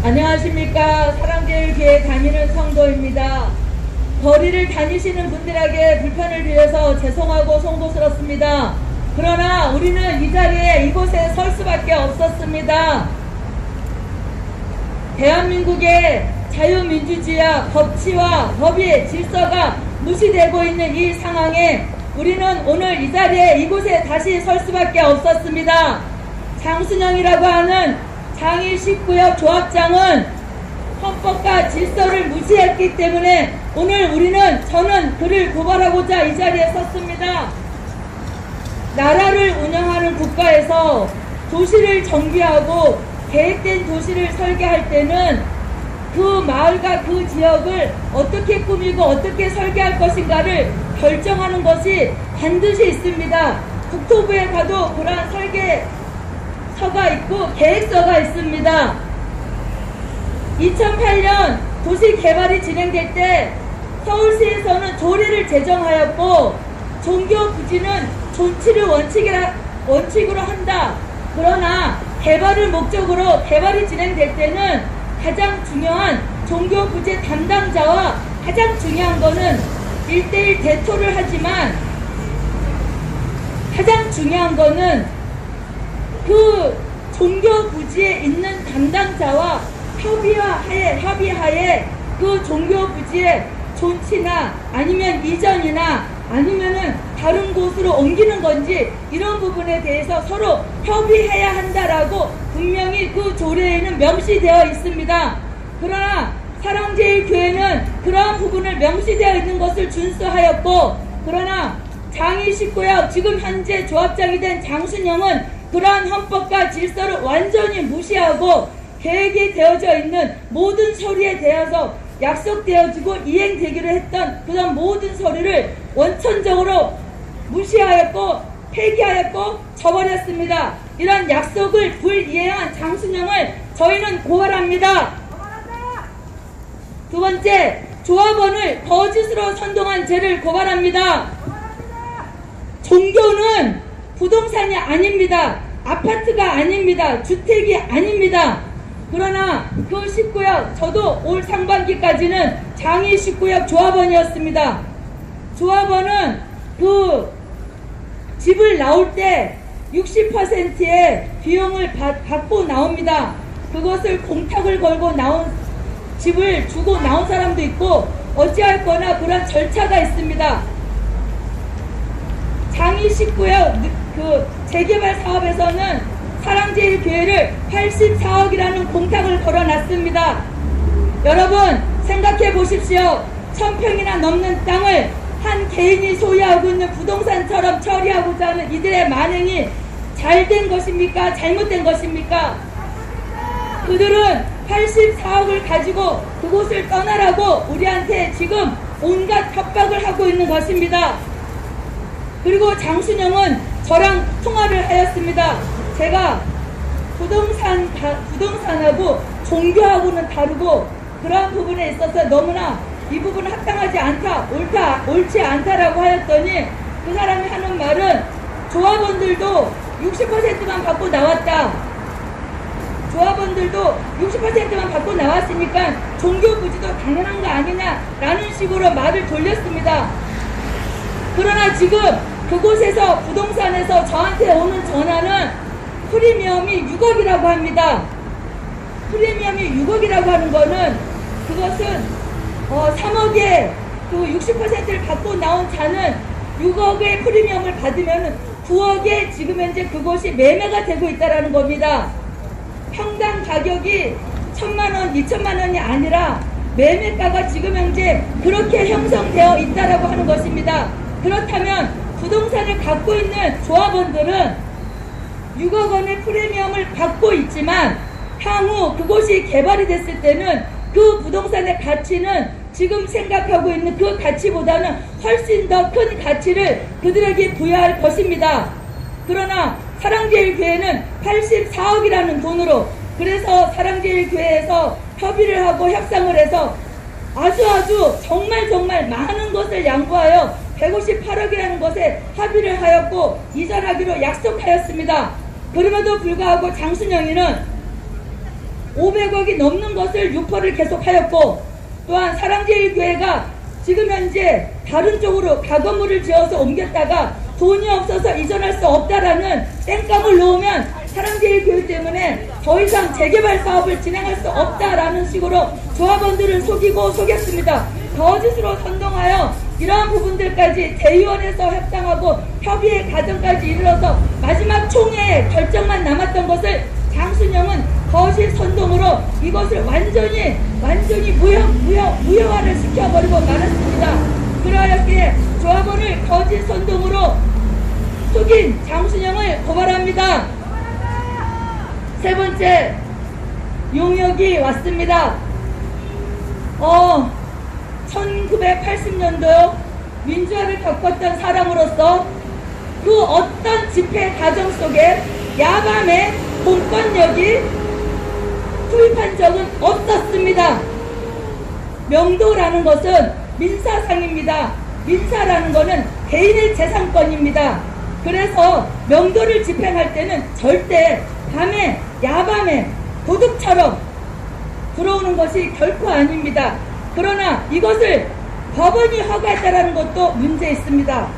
안녕하십니까. 사랑제일교회 다니는 성도입니다. 거리를 다니시는 분들에게 불편을 드려서 죄송하고 송구스럽습니다. 그러나 우리는 이 자리에 이곳에 설 수밖에 없었습니다. 대한민국의 자유민주주의와 법치와 법의 질서가 무시되고 있는 이 상황에 우리는 오늘 이 자리에 이곳에 다시 설 수밖에 없었습니다. 장순영이라고 하는 장일 19역 조합장은 헌법과 질서를 무시했기 때문에 오늘 저는 그를 고발하고자 이 자리에 섰습니다. 나라를 운영하는 국가에서 도시를 정비하고 계획된 도시를 설계할 때는 그 마을과 그 지역을 어떻게 꾸미고 어떻게 설계할 것인가를 결정하는 것이 반드시 있습니다. 국토부에 가도 그러한 설계서가 있고 계획서가 있습니다. 2008년 도시 개발이 진행될 때 서울시에서는 조례를 제정하였고 종교 부지는 존치를 원칙으로 한다. 그러나 개발을 목적으로 개발이 진행될 때는 가장 중요한 종교 부지 담당자와 가장 중요한 거는 1:1 대토를 하지만 가장 중요한 거는 그 종교 부지에 있는 담당자와 협의하에 그 종교 부지의 존치나 아니면 이전이나 아니면은 다른 곳으로 옮기는 건지 이런 부분에 대해서 서로 협의해야 한다라고 분명히 그 조례에는 명시되어 있습니다. 그러나 사랑제일교회는 그러한 부분을 명시되어 있는 것을 준수하였고, 그러나 장일 19역 지금 현재 조합장이 된 장순영은 그러한 헌법과 질서를 완전히 무시하고 계획이 되어져 있는 모든 서류에 대해서 약속되어지고 이행되기로 했던 그런 모든 서류를 원천적으로 무시하였고 폐기하였고 저버렸습니다. 이런 약속을 불이행한 장순영을 저희는 고발합니다. 두 번째, 조합원을 거짓으로 선동한 죄를 고발합니다. 종교는 부동산이 아닙니다. 아파트가 아닙니다. 주택이 아닙니다. 그러나 그 19역, 저도 올 상반기까지는 장일 19역 조합원이었습니다. 조합원은 그 집을 나올 때 60%의 비용을 받고 나옵니다. 그것을 공탁을 걸고 집을 주고 나온 사람도 있고 어찌할거나 그런 절차가 있습니다. 장일 19역 그 재개발 사업에서는 사랑제일교회를 84억이라는 공탁을 걸어놨습니다. 여러분 생각해 보십시오. 1000평이나 넘는 땅을 한 개인이 소유하고 있는 부동산처럼 처리하고자 하는 이들의 만행이 잘된 것입니까? 잘못된 것입니까? 그들은 84억을 가지고 그곳을 떠나라고 우리한테 지금 온갖 협박을 하고 있는 것입니다. 그리고 장순영은 저랑 통화를 하였습니다. 제가 부동산하고 종교하고는 다르고 그러한 부분에 있어서 너무나 이 부분은 합당하지 않다, 옳지 않다라고 하였더니 그 사람이 하는 말은 조합원들도 60%만 받고 나왔다. 조합원들도 60%만 받고 나왔으니까 종교 부지도 당연한 거 아니냐라는 식으로 말을 돌렸습니다. 그러나 지금 그곳에서 부동산에서 저한테 오는 전화는 프리미엄이 6억이라고 합니다. 프리미엄이 6억이라고 하는 거는 그것은 3억에 그 60%를 받고 나온 자는 6억의 프리미엄을 받으면 9억에 지금 현재 그것이 매매가 되고 있다는 겁니다. 평당 가격이 1000만원, 2000만원이 아니라 매매가가 지금 현재 그렇게 형성되어 있다라고 하는 것입니다. 그렇다면 부동산을 갖고 있는 조합원들은 6억 원의 프리미엄을 받고 있지만 향후 그곳이 개발이 됐을 때는 그 부동산의 가치는 지금 생각하고 있는 그 가치보다는 훨씬 더 큰 가치를 그들에게 부여할 것입니다. 그러나 사랑제일교회는 84억이라는 돈으로, 그래서 사랑제일교회에서 협의를 하고 협상을 해서 아주 정말 많은 것을 양보하여 158억이라는 것에 합의를 하였고 이전하기로 약속하였습니다. 그럼에도 불구하고 장순영이는 500억이 넘는 것을 유포를 계속하였고, 또한 사랑제일교회가 지금 현재 다른 쪽으로 가건물을 지어서 옮겼다가 돈이 없어서 이전할 수 없다라는 땡깡을 놓으면 사랑제일교회 때문에 더 이상 재개발 사업을 진행할 수 없다라는 식으로 조합원들을 속이고 속였습니다. 거짓으로 선동하여 이러한 부분들까지 대의원에서 협상하고 협의의 과정까지 이르러서 마지막 총회에 결정만 남았던 것을 장순영은 거짓 선동으로 이것을 완전히 무효화를 시켜버리고 말았습니다. 그러하였기에 조합원을 거짓 선동으로 속인 장순영을 고발합니다. 세 번째, 용역이 왔습니다. 1980년도 민주화를 겪었던 사람으로서 그 어떤 집회 과정 속에 야밤에 공권력이 투입한 적은 없었습니다. 명도라는 것은 민사상입니다. 민사라는 것은 개인의 재산권입니다. 그래서 명도를 집행할 때는 절대 밤에 야밤에 도둑처럼 들어오는 것이 결코 아닙니다. 그러나 이것을 법원이 허가했다는 것도 문제 있습니다.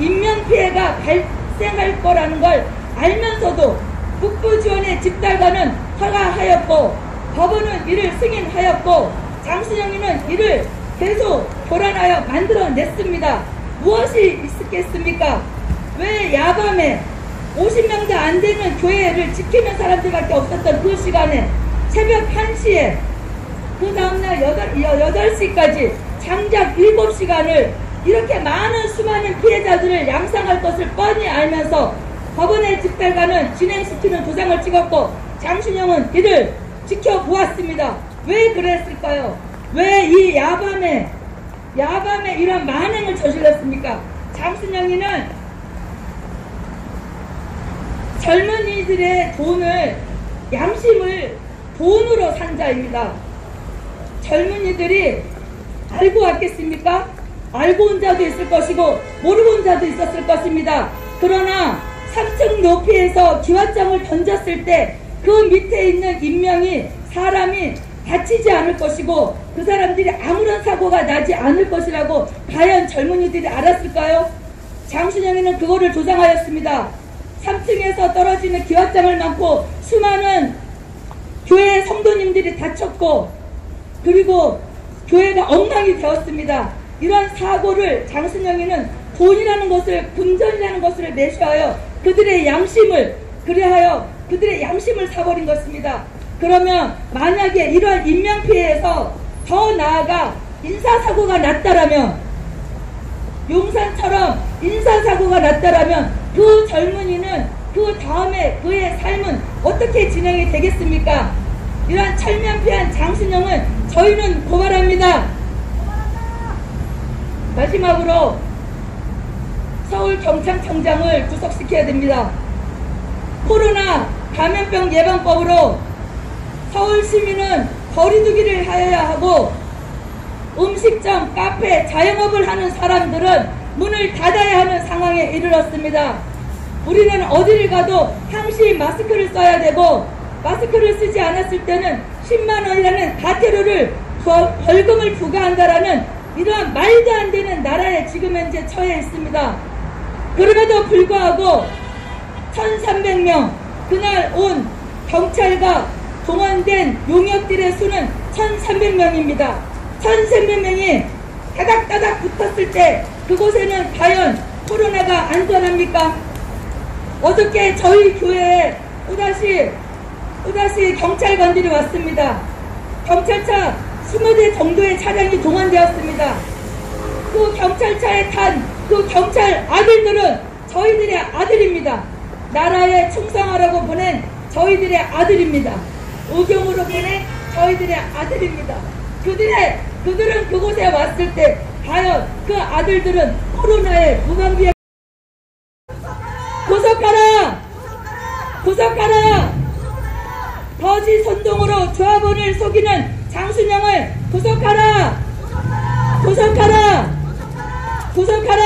인명피해가 발생할 거라는 걸 알면서도 북부지원의 집달관은 허가하였고 법원은 이를 승인하였고 장순영이는 이를 계속 교란하여 만들어냈습니다. 무엇이 있었겠습니까? 왜 야밤에 50명도 안 되는 교회를 지키는 사람들밖에 없었던 그 시간에 새벽 1시에 그 다음날 8시까지 장작 7시간을 이렇게 많은 수많은 피해자들을 양상할 것을 뻔히 알면서 법원의 집달관은 진행시키는 도장을 찍었고 장순영은 이를 지켜보았습니다. 왜 그랬을까요? 왜 이 야밤에 이런 만행을 저질렀습니까? 장순영이는 젊은이들의 돈을, 양심을 돈으로 산 자입니다. 젊은이들이 알고 왔겠습니까? 알고 온 자도 있을 것이고 모르고 온 자도 있었을 것입니다. 그러나 3층 높이에서 기왓장을 던졌을 때 그 밑에 있는 인명이 사람이 다치지 않을 것이고 그 사람들이 아무런 사고가 나지 않을 것이라고 과연 젊은이들이 알았을까요? 장순영이는 그거를 조장하였습니다. 3층에서 떨어지는 기왓장을 맞고 수많은 교회 성도님들이 다쳤고 그리고 교회가 엉망이 되었습니다. 이런 사고를 장순영이는 돈이라는 것을, 금전이라는 것을 매수하여 그들의 양심을 사버린 것입니다. 그러면 만약에 이러한 인명피해에서 더 나아가 인사사고가 났다라면, 용산처럼 인사사고가 났다라면 그 젊은이는 그 다음에 그의 삶은 어떻게 진행이 되겠습니까? 이러한 철면피한 장순영을 저희는 고발합니다. 마지막으로 서울경찰청장을 구속시켜야 됩니다. 코로나 감염병 예방법으로 서울 시민은 거리두기를 하여야 하고 음식점, 카페, 자영업을 하는 사람들은 문을 닫아야 하는 상황에 이르렀습니다. 우리는 어디를 가도 항시 마스크를 써야 되고 마스크를 쓰지 않았을 때는 10만원이라는 과태료를 벌금을 부과한다라는 이러한 말도 안 되는 나라에 지금 현재 처해 있습니다. 그럼에도 불구하고 1300명 그날 온 경찰과 동원된 용역들의 수는 1300명입니다. 1300명이 따닥따닥 붙었을 때 그곳에는 과연 코로나가 안전합니까? 어저께 저희 교회에 또다시 경찰관들이 왔습니다. 경찰차 20대 정도의 차량이 동원되었습니다. 그 경찰차에 탄 그 경찰 아들들은 저희들의 아들입니다. 나라에 충성하라고 보낸 저희들의 아들입니다. 의경으로 보낸 저희들의 아들입니다. 그들은 그곳에 왔을 때 과연 그 아들들은 코로나에 무방비에 구속하라! 구속하라! 거짓 선동으로 조합원을 속이는 장순영을 구속하라! 구속하라! 구속하라!